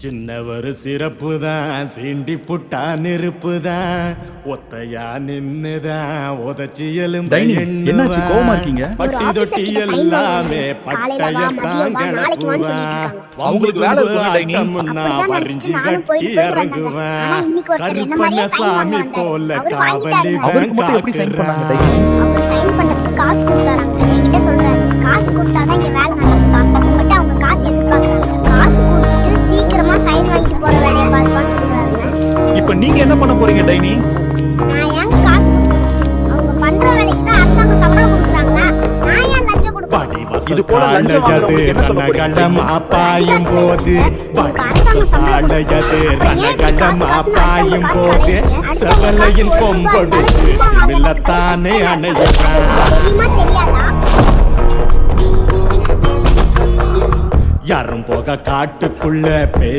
சின்னவர் சிறப்பு தான், சீண்டி புட்டா நெருப்பு தான், ஒத்தையா நின்னுதான் உதச்சி எலும்பை என்னாச்சு கோவமா இருக்கீங்க? பட்டி தொட்டி எல்லாமே பட்டையத்தான் கிளப்புவா. அவங்களுக்கு வேலை இருக்குல்ல டைனி? வரிஞ்சு கட்டி இறங்குவேன். கருப்பண்ண சாமி போல காவலி அவருக்கு மட்டும் எப்படி சைன் பண்ணாங்க டைனி? அவங்க சைன் பண்ணதுக்கு காசு கொடுத்தாங்க. என்கிட்ட சொல்றாரு, காசு கொடுத்தாதான் இங்க வேலை நடக்கும். உங்ககிட்ட அவங்க காசு எதிர்பார்க்கறாங்க. காசு கொடுத்துட்டு சீக்கிரமா சைன் வாங்கிட்டு போற வேலையை பார்ப்பான்னு சொல்றாருங்க. இப்ப நீங்க என்ன பண்ண போறீங்க டைனி? நான் ஏங்க காசு கொடுக்கணும்? அவங்க பண்ற வேலைக்கு தான் அரசாங்கம் சம்பளம் கொடுக்குறாங்க. நான் ஏன் லஞ்சம் கொடுக்கணும்? இது போல லஞ்சம் வாங்குறவங்களுக்கு என்ன சொல்ல போறீங்க? அப்பாயும் போது அப்பாயும் போது செவலையின் கொம்பொடுத்து மில்லத்தானே அணையிட்டான். தெரியுமா தெரியாதா? யாரும் போக காட்டுக்குள்ள பேய்